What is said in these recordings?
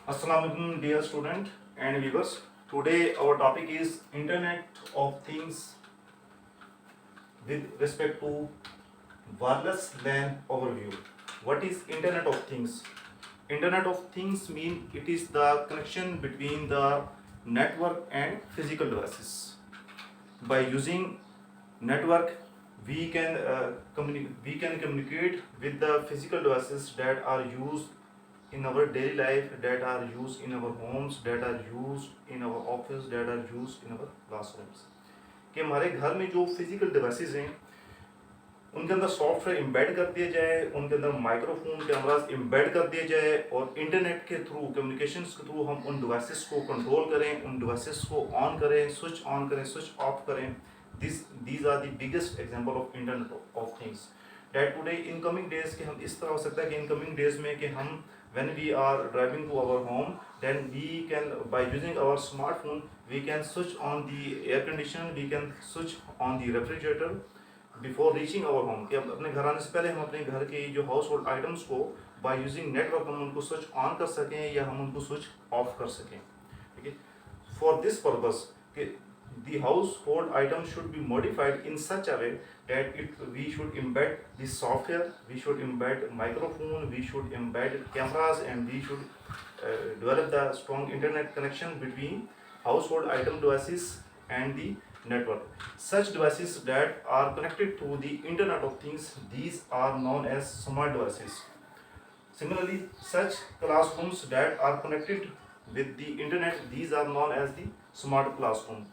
Assalamualaikum dear student and viewers. Today our topic is Internet of Things with respect to wireless LAN overview. What is Internet of Things? Internet of Things mean it is the connection between the network and physical devices. By using network, we can communicate with the physical devices that are used in our daily life, that are used in our homes, that are used in our office, that are used in our classrooms. कि हमारे घर में जो physical devices हैं उनके अंदर software embed कर दिया जाए, उनके अंदर माइक्रोफोन कैमरास एम्बेड कर दिए जाए और इंटरनेट के थ्रू, कम्युनिकेशंस के थ्रू हम उन डिवाइसेस को कंट्रोल करें, उन डिवाइसेस को ऑन करें, स्विच ऑफ करें. These are the biggest example of Internet of Things. That today in coming days कि हम इस तरह हो सकता है कि in coming days में कि हम when we are driving to our home, then we can by using our smartphone we can switch on the air conditioner, we can switch on the refrigerator before reaching our home. कि हम अपने घर आने से पहले हम अपने घर के जो हाउस होल्ड आइटम्स को by using network हम उनको स्विच ऑन कर सकें या हम उनको स्विच ऑफ कर सकें. ठीक है. For this purpose कि the household item should be modified in such a way that we should embed the software, we should embed microphone, we should embed cameras, and we should develop the strong internet connection between household item devices and the network. Such devices that are connected to the Internet of Things, these are known as smart devices. Similarly, such classrooms that are connected with the internet, these are known as the smart classroom.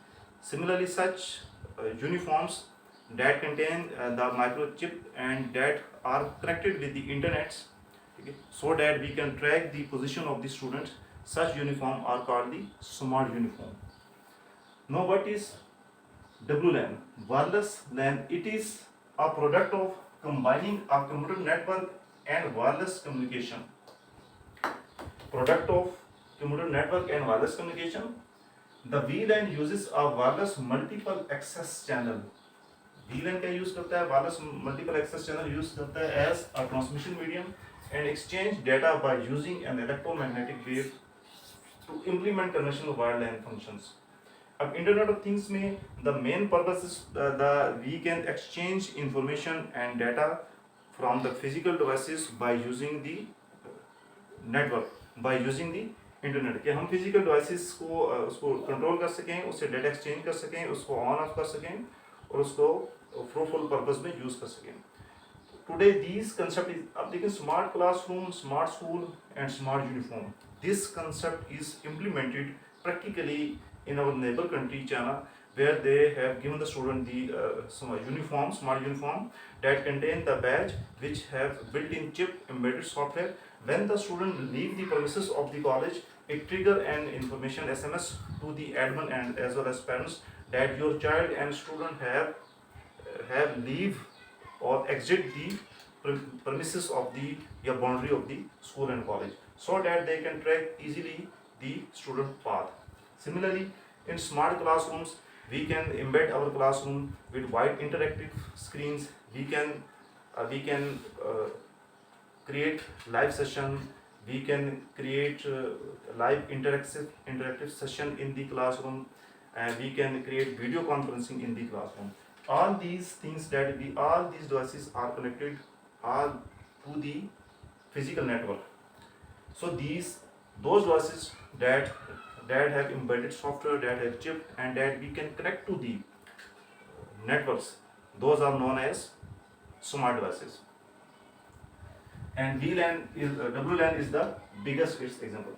Similarly, such uniforms that contain the microchip and that are connected with the internet, okay, so that we can track the position of the student, such uniform are called the smart uniform. Now what is WLAN? Wireless LAN. It is a product of combining a computer network and wireless communication. Product of computer network and wireless communication. The VLAN uses a wireless multiple access channel. VLAN का use करता है, wireless multiple access channel use करता है as a transmission medium and exchange data by using an electromagnetic wave to implement conventional wired LAN functions. अब Internet of Things में the main purpose is we can exchange information and data from the physical devices by using the network, by using the internet कि हम physical devices को उसको control कर सकें, उससे data exchange कर सकें, उसको ऑन ऑफ कर सकें और उसको फ्रूटफुल पर्पस में यूज़ कर सकें. टुडे दीज कंसेप्ट इज, अब देखिए, smart classroom, smart school and smart uniform. This concept is implemented practically in our neighbor country China, where they have given the student the smart uniform that contain the badge which have built-in chip embedded software. When the student leave the premises of the college, it trigger an information SMS to the admin and as well as parents that your child and student have leave or exit the premises of the boundary of the school and college, so that they can track easily the student path. Similarly, in smart classrooms, we can embed our classroom with wide interactive screens. We can create live session. We can create live interactive session in the classroom, and we can create video conferencing in the classroom. All these things all these devices are connected all to the physical network. So those devices that have embedded software, that have chip, and that we can connect to the networks, those are known as smart devices. And WLAN is the biggest example.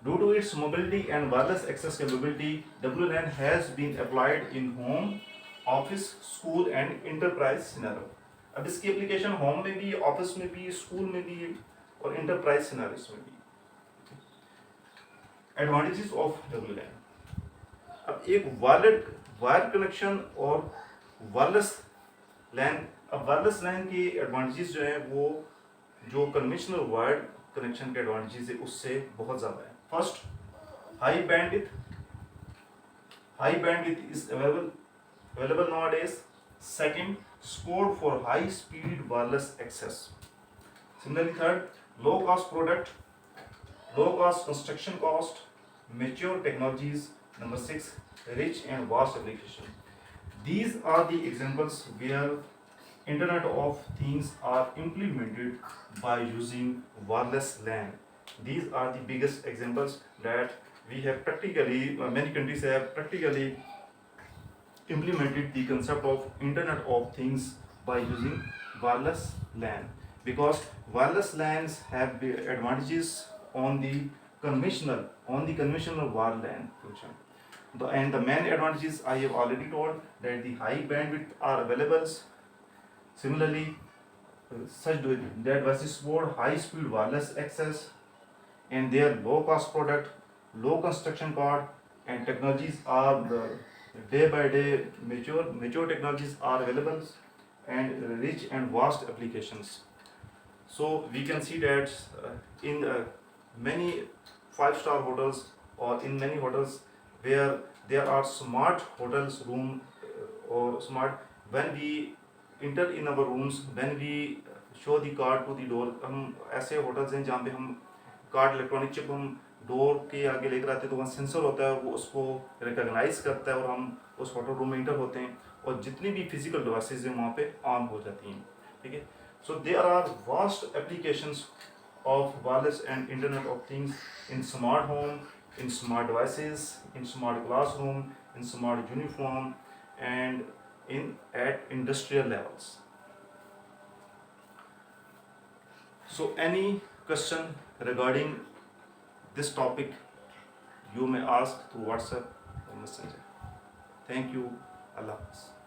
Due to its mobility and wireless access capability, WLAN has been applied in home, office, school and enterprise scenario. अब इसकी application home में भी, office में भी, school में भी और enterprise scenarios में भी. Advantages of WLAN. अब एक वायर कनेक्शन और वायरलेस लैन. अब वायरलेस लैन की एडवांटेजेस जो है वो जो कन्वेंशनल वायर्ड कनेक्शन के एडवांटेजेस है उससे बहुत ज़्यादा है. First, high bandwidth is available nowadays. Second, scored for high speed wireless access. Similarly, third, low cost product. low cost construction cost, mature technologies. Number 6, rich and vast application. These are the examples where Internet of Things are implemented by using wireless LAN. These are the biggest examples that we have practically, many countries have practically implemented the concept of Internet of Things by using wireless LAN, because wireless LANs have the advantages on the conventional wire LAN function. And the main advantages I have already told, that the high bandwidth are available. Similarly, such that devices support high speed wireless access, and their low cost product, low construction cost, and technologies are day by day mature technologies are available, and rich and vast applications. So we can see that in many five-star hotels, or in many hotels where there are smart hotels room, or smart, when we enter in our rooms, when we show the card to the door, हम ऐसे hotels हैं जहाँ पे हम card electronic chip हम door के आगे लेकर आते हैं, तो वहाँ सेंसर होता है, वो उसको रिकॉग्नाइज करता है और हम उस होटल रूम में इंटर होते हैं, और जितनी भी फिजिकल डिवाइसेज हैं वहाँ पे ऑन हो जाती हैं. ठीक है. So there are vast applications of wireless and Internet of Things in smart home, in smart devices, in smart classroom, in smart uniform, and in at industrial levels. So any question regarding this topic, you may ask through WhatsApp or Messenger. Thank you. Allah Hafiz.